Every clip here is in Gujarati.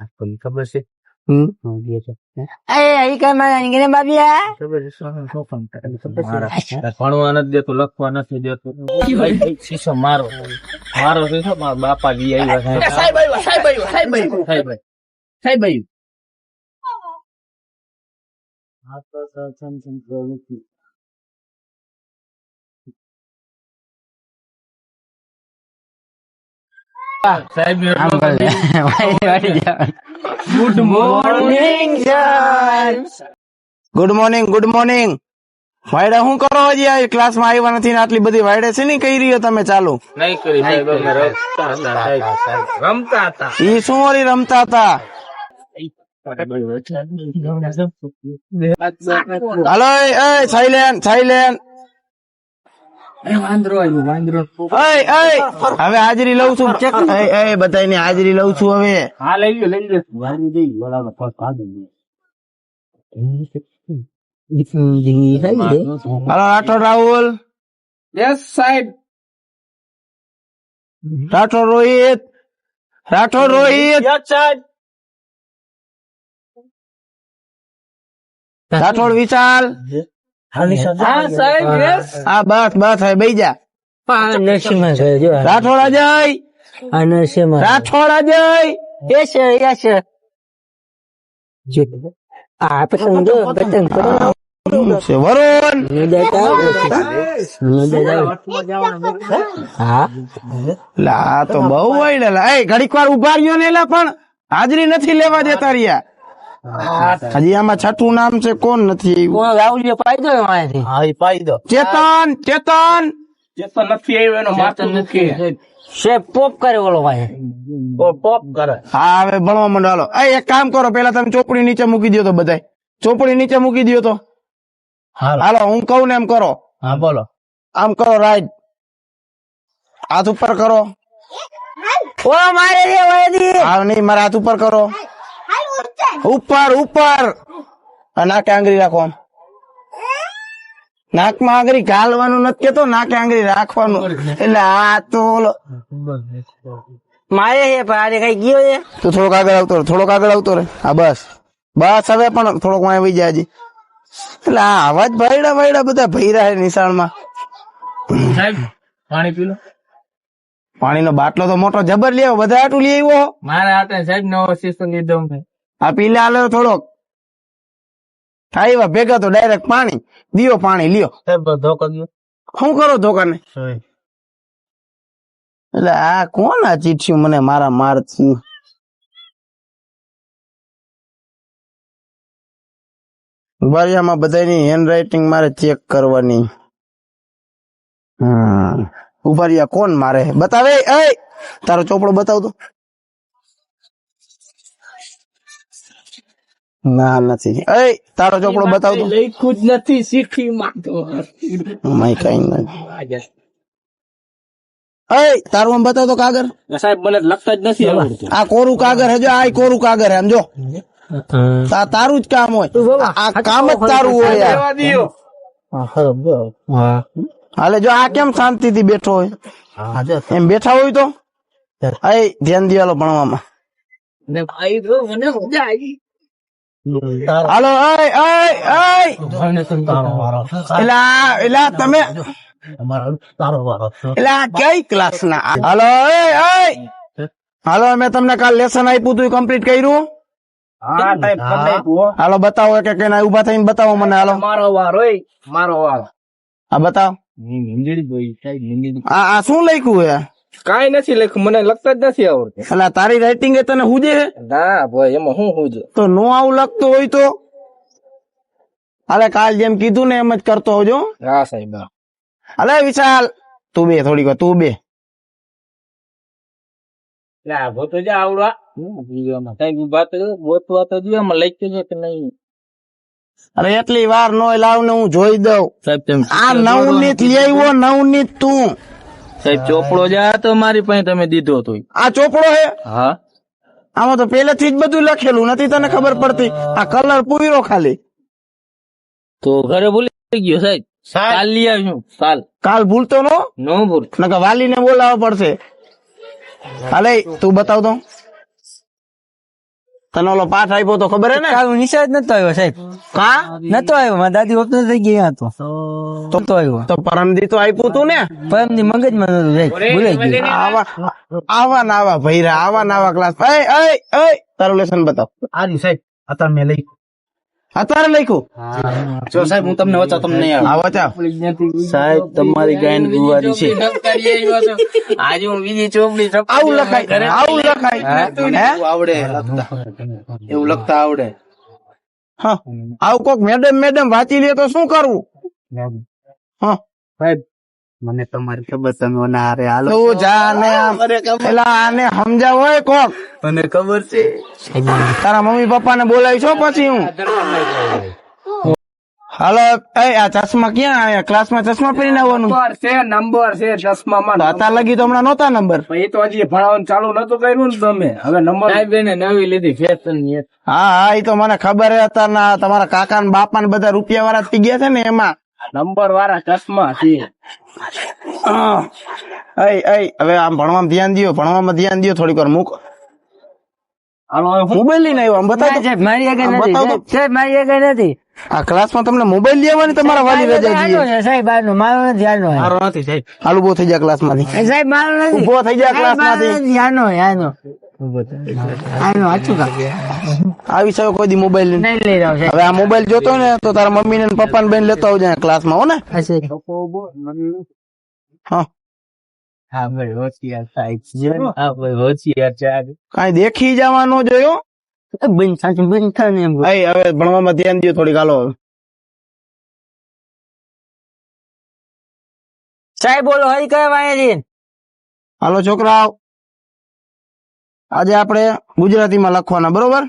આપણને ખબર છે. ભણવા નથી દેતો, લખવા નથી દેતો. શીશો મારો શીશો મારા બાપા જી આવ્યા. સાહેબ ગુડ મોર્નિંગ વાયડા શું કરો? હજી આ ક્લાસ માં આવ્યા નથી ને આટલી બધી વાયડે છે ને કઈ રહ્યો તમે ચાલુ? નહીં કરી સાહેબ, અમે રમતા હતા. ઈ શું વળી રમતા હતા? હાલો સાયલેન્ટ હવે હાજરી લઉં છું. બધાની હાજરી લઉં છું હવે. હા લઈ લો. હાલો રાઠોડ રાહુલ. યસ સાહેબ. રાઠોડ રોહિત. યસ સાહેબ. રાઠોડ વિશાલ. હા સાહેબ. યસ. હા બસ હવે બેસી જા. રાઠોડ અજય. રાઠોડ અજય. વરુણ. લા તો બહુ વાયડા. ઘડીક વાર ઉભા રહ્યો ને એલા, પણ હાજરી નથી લેવા દેતા રહ્યા. હજી આમાં છઠ્ઠું નામ છે, કોણ નથી આવ્યું? ચેતન નથી આવ્યો, એનો માથું નથી. પોપ કરે ઓલો ભાઈ. પોપ કરે. હા હવે ભણવા માંડો. એક કામ કરો, પેલા તમે ચોપડી નીચે મૂકી દો તો, બધા ચોપડી નીચે મૂકી દો તો. હાલો હું કહું ને એમ કરો. હા બોલો. આમ કરો, રાઈટ હાથ ઉપર કરો. હા નહીં, મારા હાથ ઉપર કરો. ઉપર નાકે આંગળી રાખો. આમ નાકમાં આંગળી ઘાલવાનું નથી કેતો, નાકે આંગળી રાખવાનું. એટલે આ તો મારે છે પણ કઈ ગયો છે. તું થોડોક આગળ આવતો રે. હા બસ હવે પણ થોડોક વાય વહી જાય હજી. એટલે આ અવાજ ભાઈડા બધા ભૈરા છે નિશાળમાં. સાહેબ પાણી પી લો. પાણીનો બાટલો તો મોટો જબર લેવો, બધા આટલું લઈ આવ્યો. મારે આટલે સાહેબ નવો શીશો લીધો. આ પી લે, હાલો થોડોક થાય ભેગા તો ડાયરેક્ટ પાણી દિયો. પાણી લ્યો. ધોકો દો. શું કરો ધોકાને? એટલે આ કોણ આ ચીઠ્યું મને મારા મારથી? ઉભારિયામાં બધાની હેન્ડ રાઇટિંગ મારે ચેક કરવાની. ઉભારિયા કોણ મારે બતાવે? તારો ચોપડો બતાવ તો. ના નથી. તારો ચોપડો બતાવ તો. લખ્યું જ નથી શીખી માંગતો. કઈ નથી. તારું આમ બતાવ તો કાગળ. સાહેબ મને લખતા જ નથી આવડતું. આ કોરું કાગળ હે, જો આ કોરું કાગળ હે, આમ જો. તારું જ કામ હોય, આ કામ જ તારું હોય. હાલે જો આ કેમ શાંતિથી બેઠો હોય, એમ બેઠા હોય તો ધ્યાન દિયાલો ભણવામાં. હાલો એલા તમે કઈ ક્લાસ ના? હાલો મેં તમને કાલ લેસન આપ્યું તું, કમ્પ્લીટ કર્યું? હાલો બતાવો કે ઉભા થઈને બતાવો મને. હાલો મારો વાર. હા બતાવો. આ શું લખ્યું હે? કઈ નથી લખ્યું, મને લખતા જ નથી આવડતું. એટલે તારી રાઇટિંગ તને હુજે? ના ભાઈ, એમાં શું હુજે? તો નો આવું લખતું હોય તો હાલે કાલ જેમ કીધું ને એમ જ કરતો હોજો. હા સાહેબ. અલે વિશાલ તું બે થોડીક વાર, તું બે. અરે એટલી વાર નો લાવ ને હું જોઈ દઉં. આ નવનીત લઈ આવ્યો, નવનીત તું. સાહેબ ચોપડો જા તો મારી પાસે તમે દીધો તો. આ ચોપડો હે? હા. આમાં તો પહેલેથી જ બધું લખેલું નથી, તને ખબર પડતી? આ કલર પૂરો ખાલી. તો ઘરે ભૂલી ગયો સાહેબ. કાલ લઈ આવ્યું. કાલ ભૂલતો નો ભૂલ. નકર વાલીને બોલાવવા પડશે. હાલે તું બતાવ તો. તને ઓલો પાઠ આપ્યો તો ખબર હે ને કાલ નિશાળ નતો આવ્યો સાહેબ, કા નતો આવ્યો. મારા દાદી ઓપન થઈ ગયા હતો તો આવ્યો. તો પરમદી તો આપ્યું તું ને. પણ એમની મગજમાં નતું સાહેબ, ભૂલાઈ ગયું. આવા નાવા ભૈરા, આવા નાવા ક્લાસ. તારું લેસન બતાવ. આરી સાહેબ અત્યારે મેં લઈ અત્યારે લખ્યું જો સાહેબ હું તમને વચા તમને નહીં આ વચાવ. સાહેબ તમારી ગાયન ગુવારી છે આજે હું બીજી ચોપડી આવું લખાય, આવું લખાય. હે? આવડે લખતા એવું લખતા આવડે હા, આવું કોક મેડમ વાંચી લે તો શું કરવું? હા, સાહેબ મને તમારી ખબર તમે ના હારે હાલો તું જા ને આમ પેલા આને સમજાવ હોય કોક. મને ખબર છે તારા મમ્મી પપ્પા ને બોલાવી છો પછી હું. હાલો, આ ચશ્મા ક્યાં આયા? ક્લાસમાં ચશ્મા પહેરીને આવવાનું? નંબર છે ચશ્મામાં અત્યાર લગી તો હમણાં નહોતા નંબર. એ તો હજી ભણાવવાનું ચાલુ નતું કર્યું ને તમે હવે નંબર સાહેબ એને નવી લીધી ફેશન ની હા, એ તો મને ખબર હે. અત્યારના તમારા કાકા ને બાપા ને બધા રૂપિયા વાળા થઈ ગયા છે ને એમાં. નંબર વાળા ચશ્મા છે. હવે આમ ભણવામાં ધ્યાન દો, ભણવામાં ધ્યાન દો. થોડીક વાર મૂકો. મોબાઈલ લઈને આવ્યો, આમ બતાવો તો. સાહેબ મારી આગળ આમ નથી બતાવો તો. સાહેબ, મારી આગળ નથી. આ ક્લાસમાં તમને મોબાઈલ લેવાની તમારા વાલી રજા આનો જોઈએ. છે સાહેબ, આનો મારો નથી, આનો છે. મારો નથી સાહેબ હાલ ઉભો થઈ જાય ક્લાસમાંથી. સાહેબ મારો નથી, ઉભો થઈ જાય સાહેબ, મારો ક્લાસમાંથી. નથી, આનો સાચું કામ. આવી શકે કોઈ દી મોબાઈલ લઈને. નહીં લઈ રહ્યો સાહેબ. હવે આ મોબાઈલ જોતો હોય ને તો તારા મમ્મી ને પપ્પા ને બેન લેતો આવજે ક્લાસમાં, હો ને? હા, હા ભાઈ હોશિયાર સાહેબ હા ભાઈ હોશિયાર છે કઈ દેખી જવા નો જોયો. બંધ સાચું બંધ થાય ને એમ. હવે ભણવામાં ધ્યાન દો થોડીક. હાલો સાહેબ બોલો, હરી કયા વાયા છે? હાલો છોકરાઓ, આજે આપણે ગુજરાતીમાં લખવાના, બરોબર?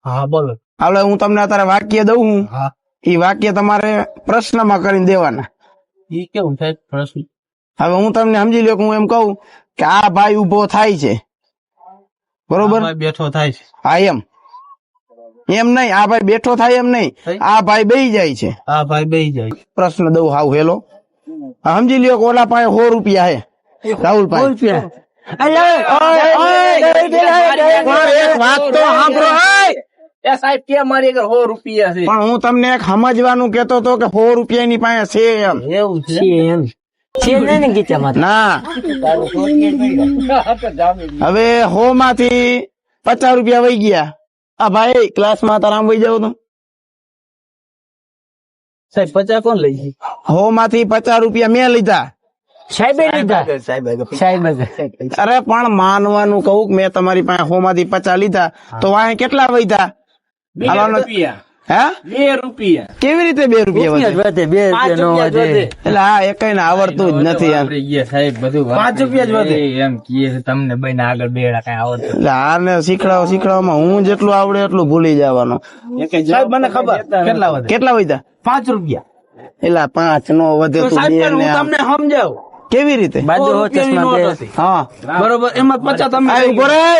હા બોલો હાલો, હું તમને અત્યારે વાક્ય દઉં હું. હા એ વાક્ય તમારે પ્રશ્નમાં કરીને દેવાના. ઈ કેવું સાહેબ પ્રશ્ન હવે હું તમને સમજી લ્યો કે હું એમ કહું કે આ ભાઈ ઉભો થાય છે, બરોબર? બેઠો થાય છે હા, એમ નહીં. આ ભાઈ બેઠો થાય એમ નહીં, આ ભાઈ બેહી જાય છે. હા ભાઈ બેહી જાય પ્રશ્ન દઉં હાવ હેલો. સમજી લ્યો કે ઓલા પાસે 100 રૂપિયા હે, રાહુલ પાસે. એક વાત તો સાંભળો. એ સાહેબ કે મારી આગળ 100 રૂપિયા છે પણ હું તમને એક સમજવાનું કેતો હતો કે 100 રૂપિયાની પાસે છે એમ. એવું છે એમ છે નહીં ને ગીતામાં? ના, હવે 100 માંથી 50 રૂપિયા વહી ગયા. આ ભાઈ ક્લાસમાં તારા આમ વહી જાવ તો સાહેબ 50 કોણ લઈ ગઈ 100 માંથી 50 રૂપિયા મેં લીધા. સાહેબ લીધા. સાહેબ સાહેબ અરે પણ માનવાનું કહું કે મેં તમારી પાસે 100 માંથી 50 લીધા તો વાંહે કેટલા વધ્યા? 2 રૂપિયા હે? 2 રૂપિયા કેવી રીતે 2 રૂપિયા વધે? વધે 2 રૂપિયા નો વધે. એટલે હા, એ કઈ આવડતું જ નથી એમ. સાહેબ બધું 5 રૂપિયા જ વધે એમ કીએ છે તમને બેન આગળ બેડા કઈ આવડતું એટલે આને શીખડાવવામાં હું જેટલું આવડે એટલું ભૂલી જવાનું. સાહેબ મને ખબર કેટલા વધે કેટલા વધ્યા? 5 રૂપિયા એટલે 5 નો વધે તું બે ને આમ. તમને સમજાવું કેવી રીતે? બાજુ હો ચશ્મા દે. હા, બરોબર એમાં 50 તમે આ ઉભો રહે.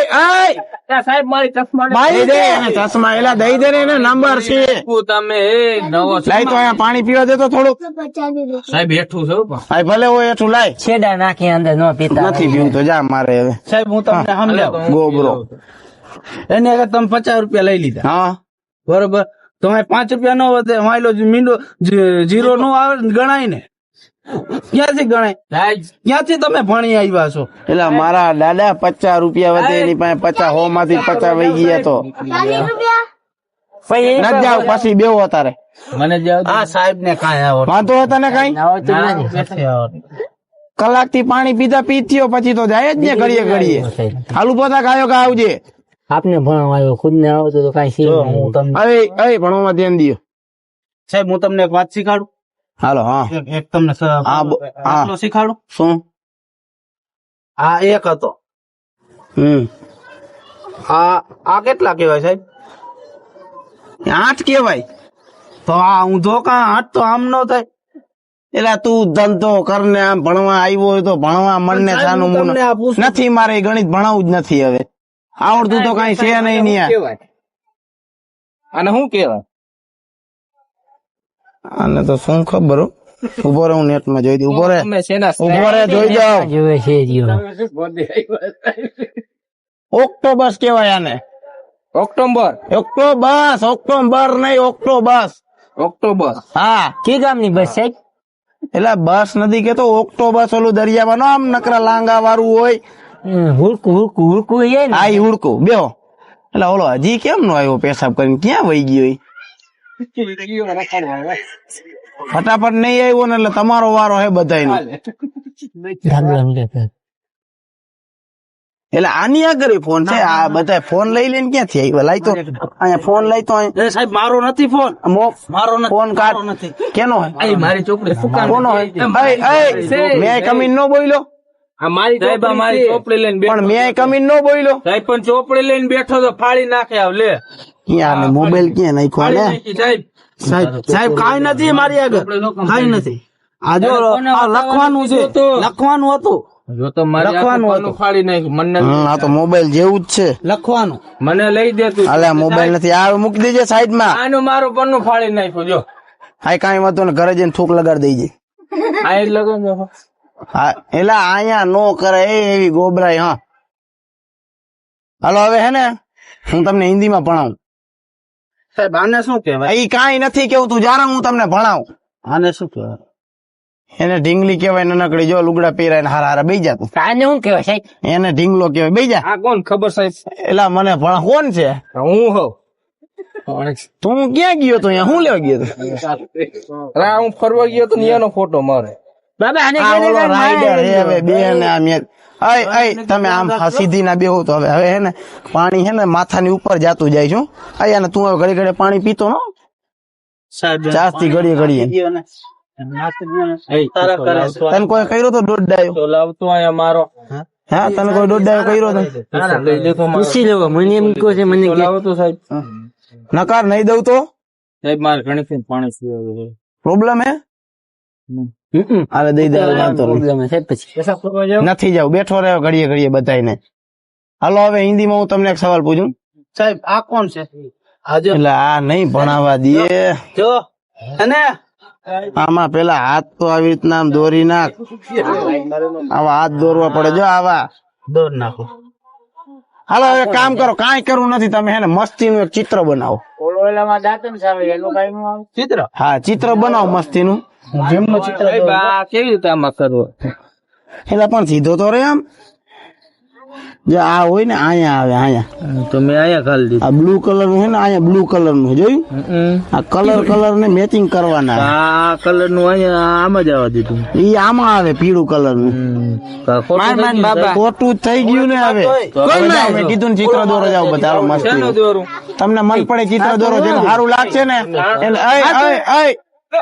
સાહેબ મારી ચશ્મા દઈ દે એને ચશ્મા. એલા દઈ દે ને, એને નંબર છે. તમે નવો લાય તો અહીંયા પાણી પીવા દે તો થોડુંક. સાહેબ હેઠું છે આ ભલે હોય એટલું લાય. છેડા નાખી અંદર નો પીતા. નથી પીવું તો જા મારે હવે. સાહેબ હું તમને સમજાવું ગોબરો. એને આગળ તમે 50 રૂપિયા લઈ લીધા હા, બરોબર તમે 5 રૂપિયા નો વધે માયલો મીંડો જીરો નો આવે ગણાય ને ક્યાંથી ગણાય ક્યાંથી તમે ભણી આવ્યા છો એટલે મારા દાદા 50 રૂપિયા વધે એની પાસે 50 100 માંથી 50 વહી ગયા તો પછી ન જાવ પછી બેવો તારે મને આ સાહેબ ને કાંઈ આવડતું વાંધો હતા ને કઈ નથી આવડતું. કલાક થી પાણી પીતા પીત્યો પછી તો જાય જ ને ઘડીએ ઘડીએ. હાલું પોતા ગાયો કે આવજે. આપને ભણવા આવ્યો, ખુદ ને આવતું તો કઈ જો હું તમને ભણવામાં ધ્યાન દો સાહેબ હું તમને એક વાત શીખાડું હાલો. હા, એક તમને દાખલો શીખાડું શું? આ એક હતો આ કેટલા કહેવાય સાહેબ? 8 કેવાય. તો આ ઊંધો કા 8 તો આમ નો થાય. એટલે તું ધંધો કરને આમ ભણવા આવ્યો હોય તો ભણવા મનને છાનું મૂનું નથી. મારે ગણિત ભણાવવું જ નથી. હવે આવડતું તો કઈ છે નહીં ને. અને શું કેવાય? આને તો શું ખબર હો. ઉભો રહે, હું નેટ માં જોઈ દઉં. ઉભો રહે, જોઈ જાઓ. જોવે છે જીવો. ઓક્ટોબસ કેવાય આને. ઓક્ટોબર ઓક્ટોબર નહીં, ઓક્ટોબર. હા, કે ગામની બસ સાહેબ? એટલે બસ નથી કેતો, ઓક્ટોબસ ઓલું દરિયામાં નો આમ નકરા લાંગા વાળું હોય. હુડકું એ ને. આ ઈ હુડકું બેહો. એટલે ઓલો હજી કેમ નો આવ્યો પેશાબ કરીને, ક્યાં વહી ગયો ઈ? ફટાફટ નહીં આવ્યો ને એટલે તમારો વારો હે બધાયનો. એટલે આની આગળ ફોન છે, આ બધા ફોન લઈ લઈને ક્યાંથી આવ્યા? લાઈ તો અહીંયા ફોન લઈ તો સાહેબ મારો નથી ફોન, મારો નથી, ફોન કાઢ. નથી. કેનો હે? મારી ચોપડી કોનો હે? મેં કમીન નો બોલ્યો, મારી ચોપડી લઈને પણ મેં કમીન નો બોલ્યો. સાહેબ પણ ચોપડી લઈને બેઠો તો ફાડી નાખે. આવ લે ક્યાં મોબાઈલ ક્યાં નાખ્યો ને? સાહેબ કાઈ નથી મારી આગળ, કાઈ નથી. આ જો આ લખવાનું છે, લખવાનું હતું. જો તો લખવાનું હતું, ફાડી નાખ્યું. મને આ તો મોબાઈલ જેવું જ છે. લખવાનું મને લઈ દે તું. હાલે મોબાઈલ નથી, આ મૂકી દેજે સાઈડ માં. આનું મારું પન્નું ફાડી નાખ્યું. જો હા, કાંઈ વાંધો ને, ઘરે જઈને થૂક લગાડી દેજે. આ લગાડજો. હા, એલા અહીંયા નો કરે એવી ગોબરાઈ. હા, હાલો હવે હે ને હું તમને હિન્દીમાં ભણાવું. સાહેબ આને શું કહેવાય? એ કાંઈ નથી કેવું, તું જાણે હું તમને ભણાવું. આને શું કહેવાય? એને ઢીંગલી કહેવાય, નનકડી. જો લુગડા પહેરાય ને હારા હારા બેઈ જા તું. આને શું કહેવાય સાહેબ? એને ઢીંગલો કહેવાય, બેઈ જા. આ કોણ ખબર સાહેબ? એલા મને ભણા કોણ છે? હું હોઉં. તું ક્યાં ગયો તો? અહીંયા હું લેવા ગયો તો? હું ફરવા ગયો તો ન્યાનો ફોટો મારે. બાબા આને આ ઓલો રાઈડર હે હવે બે ને આમ તમે આમ સીધી ના બેહો તો હવે હે ને પાણી હે ને માથાની ઉપર જાતું જાય છું. અહીંયા ને તું હવે ઘડી ઘડી પાણી પીતો નો ચાસ થી ઘડીએ ઘડીએ. તને કોઈ કર્યો તો દોડાયો? લાવતો અહીંયા મારો. હા, તને કોઈ દોડાયો કર્યો તો? પૂછી લેવો, મને એમ કહો છે, મને લાવતો સાહેબ. નકાર નહીં દઉં તો સાહેબ મારે ઘણી પાણી પીવું. પ્રોબ્લેમ હે? હાલે દઈ દે, વાંધો નહીં. નથી જાવ, બેઠો રહ્યો ઘડીએ ઘડીએ બધાને. હાલો હવે હિન્દીમાં હું તમને એક સવાલ પૂછું. સાહેબ આ કોણ છે? એટલે આ નહીં ભણાવવા દે. જો અને આમાં પેલા હાથ તો આવી રીતના આમ દોરી નાખ. આવા હાથ દોરવા પડે. જો આવા દોર નાખો. હાલો હવે કામ કરો, કાંઈ કરવું નથી. તમે હે ને મસ્તીનું એક ચિત્ર બનાવો. ચિત્ર? હા, ચિત્ર બનાવો મસ્તીનું. જેમનું ચિત્ર કેવી રીતે આમાં કરવું? એટલે પણ સીધો તો રે આમ. જે આ હોય ને અહીંયા આવે, અહીંયા તો મેં અહીંયા ખાલી દીધું. આ બ્લુ કલર નું છે ને, અહીંયા બ્લુ કલર નું જોયું? આ કલર ને મેચિંગ કરવાના. આ કલર નું અહીંયા આમાં જ આવવા દીધું. ઈ આમાં આવે પીળું કલર નું. ખોટું થઈ ગયું ને. હવે મેં કીધું ને ચિત્ર દોરો જાવ બધા મસ્ત. તમને મન પડે ચિત્ર દોરો, જેનું સારું લાગશે ને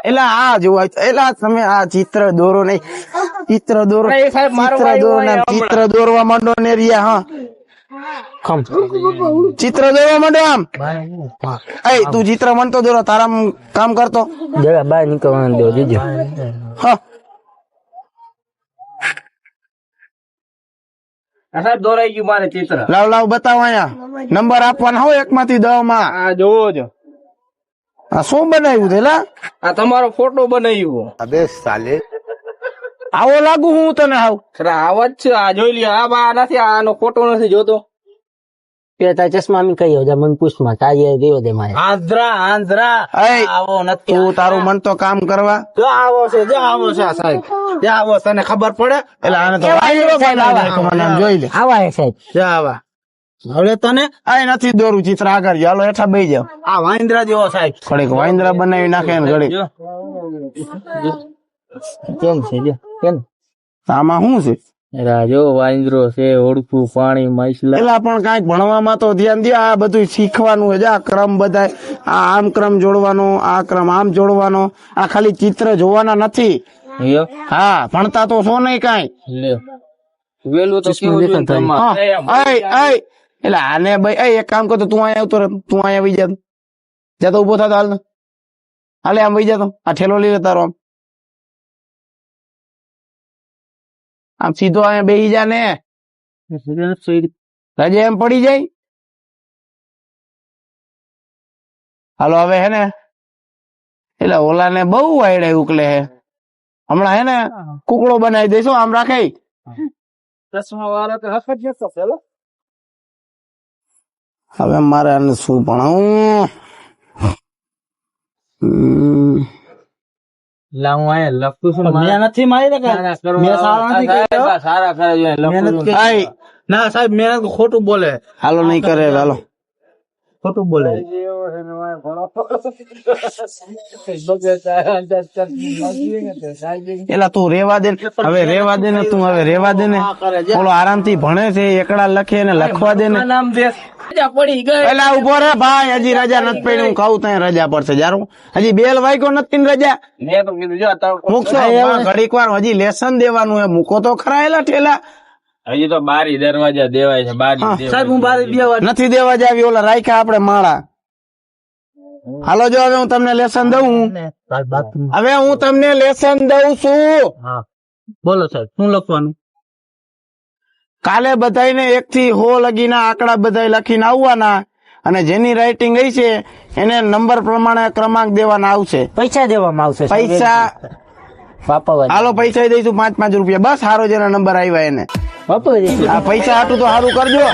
એટલે આ જોવા. એટલે તમે આ ચિત્ર દોરો નહીં, ચિત્ર દોરો, ચિત્ર દોરવા માંડો ને રિયા. હા, ચિત્ર દોરવા માંડો આમ. તું ચિત્ર મનતો દોરો, તારા કામ કરતો બહાર નીકળવાનું દો દીજો. હા, સાહેબ દોરાઈ ગયું મારે ચિત્ર. લાવ બતાવો. અહીંયા નંબર આપવાના હોય 1 માંથી 10 માં. આ જોવો છો. આ શું બનાવ્યું છે? આ તમારો ફોટો બનાવ્યો. અબે સાલે, આવો લાગુ હું તને? આવાજ છે. આ જોઈ લ્યો. આ બા નથી, આનો ફોટો નથી જોતો. તારા ચશ્મા મેં કહી દે, મને પૂછમાં તારી દેવો દે મારે. આંધ્રા આવો નથી. તું તારું મન તો કામ કરવા. જો આવો છે, સાહેબ. જો આવો, તને ખબર પડે? એટલે આને તો જોઈ લે. આવા હે સાહેબ. જો આવા. હવે તને આ નથી દોરું ચિત્ર આગળ. હાલો હેઠા બેસી જાવ. આ વાંદરા જેવો સાહેબ. ઘડીક વાંદરા બનાવી નાખે ને ઘડીક. કેમ છે? જો કેમ આમાં શું છે? જો વાંદરો છે, ઓળખું, પાણી, માછલા. એટલે પણ કઈક ભણવામાં તો ધ્યાન દે. આ બધું શીખવાનું છે. આ ક્રમ બધા, આ આમ ક્રમ જોડવાનો, આ ક્રમ આમ જોડવાનો. આ ખાલી ચિત્ર જોવાના નથી. હા, ભણતા તો છો નહીં કઈ. વેલું તો કેવું જોઈએ તમારે. એટલે આને ભાઈ એક કામ કરતો, તું અહીંયા આવતો રહે, તું અહીંયા વહી જા. જા તો ઉભો થતો હાલ. હાલે આમ વહી જતો. આ ઠેલો લઈ લે તારો. આમ સીધો અહીંયા બેસી જા ને. રજે એમ પડી જાય. હાલો હવે હે ને, એટલે ઓલા ને બહુ વાયડે ઉકલે હે. હમણાં હે ને કુકડો બનાવી દઈશું. આમ રાખે ચશ્મા વાળા તો હક જ નતો પેલો. હવે મારે આને શું ભણાવું? મેં નથી મારી ને કાંઈ. મેં સારા નથી કર્યો. મહેનત કરી. આય, ના સાહેબ મહેનત ખોટું બોલે, હાલો નહીં કરે હવે, હાલો. ખોટું બોલે. એલા તું રેવા દે ને. હવે રેવા દે ને, તું હવે રેવા દે ને. ઓલો આરામથી ભણે છે, એકડા લખે ને લખવા દે ને. નામ દે પડી ગઈ. પેલા ઉભો રે ભાઈ, હજી રજા નથી પડી. હું ખાઉં ત્યાં રજા પડશે જારું. હજી બેલ વાગ્યો નથી ને રજા મેં તો કીધું જો મૂકશો ઘડીક વાર, હજી લેસન દેવાનું હે. મૂકો તો ખરા એલા ઠેલા. હજી તો બારી દરવાજા દેવાય છે, બારી સાહેબ હું બારે બેવા નથી દેવા જાવી, ઓલા રાખ્યા આપણે માળા. હાલો જો હવે હું તમને લેસન દઉં. હવે હું તમને લેસન દઉં છું. બોલો સાહેબ શું લખવાનું? કાલે બધાને 1 થી 100 લગીના આંકડા બધા લખીને આવવાના, અને જેની રાઇટિંગ ગઈ છે એને નંબર પ્રમાણે ક્રમાંક દેવાના આવશે. પૈસા દેવામાં આવશે સાહેબ. પૈસા બાપા હાલો પૈસા દઈશું 5-5 રૂપિયા, બસ. સારો જેના નંબર આવ્યા એને. બાપા આ પૈસા હાટું તો સારું કરજો.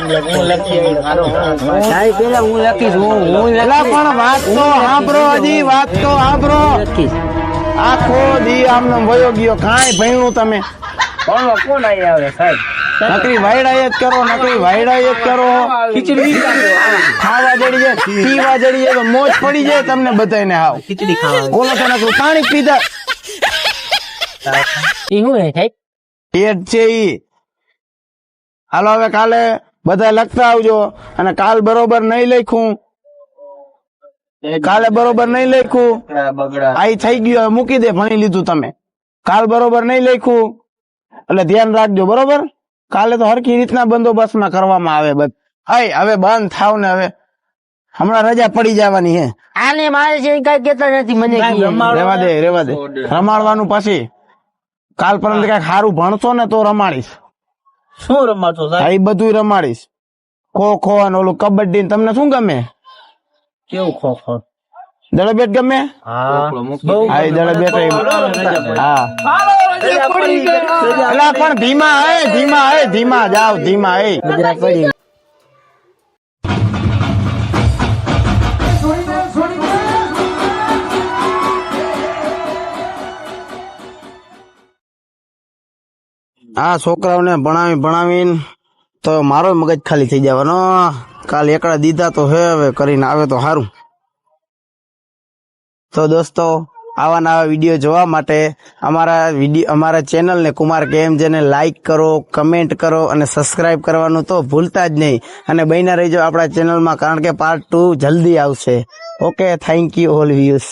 સાહેબ પેલા હું લખીશ. હું એલા પણ વાત તો સાંભળો, હજી વાત તો સાંભળો. લખીશ. આખો દી આમને વયો ગયો, કાંઈ ભણ્યું તમે? કોણ અહીં આવે સાહેબ? નકરી વાયડા જ કરો, નકરી વાયડા જ કરો. ખીચડી ખાવા જડી જાય, પીવા જડી જાય તો મોજ પડી જાય તમને બધાને. હાવ ખીચડી ખાવા બોલો તો નકરું પાણી પીધા. એ શું હે સાહેબ? પેટ છે ઈ. હાલો હવે કાલે બધા લખતા આવજો. અને કાલ બરોબર નહીં લખ્યું, કાલે બરોબર નહીં લખ્યું, આઈ થઈ ગયું, હવે મૂકી દે, ભણી લીધું તમે. કાલ બરોબર નહીં લખ્યું એટલે ધ્યાન રાખજો, બરોબર? કાલે તો હરખી રીતના બંદોબસ્તમાં કરવામાં આવે બધ. હાય હવે બંધ થાવ ને. હવે હમણાં રજા પડી જવાની હે. આને મારે છે કઈ કેતા નથી મને. રેવા દે, રેવા દે. રમાડવાનું પછી કાલ પરમ કઈક સારું ભણશો ને તો રમાડીશ. શું રમાડશો સાહેબ? હા, એ બધું રમાડીશ. ખો ખો અને ઓલું કબડ્ડી ને. તમને શું ગમે? કેવું ખોખો? દડબેટ ગમે? હા હા, એ દડબેટ. હા એલા પણ ધીમા હે, ધીમા હે, ધીમા જાવ, ધીમા હે. ગુજરાત પડી. આ છોકરાઓને ભણાવીને તો મારો મગજ ખાલી થઈ જવાનો. કાલ એકડા દીધા તો હે, હવે કરીને આવે તો સારું. તો દોસ્તો, આવા નવા વિડીયો જોવા માટે અમારા ચેનલને કુમાર KMJ લાઈક કરો, કમેન્ટ કરો અને સબસ્ક્રાઇબ કરવાનું તો ભૂલતા જ નહીં. અને બન્યા રહેજો આપણા ચેનલમાં, કારણ કે પાર્ટ 2 જલ્દી આવશે. Okay, thank you all viewers.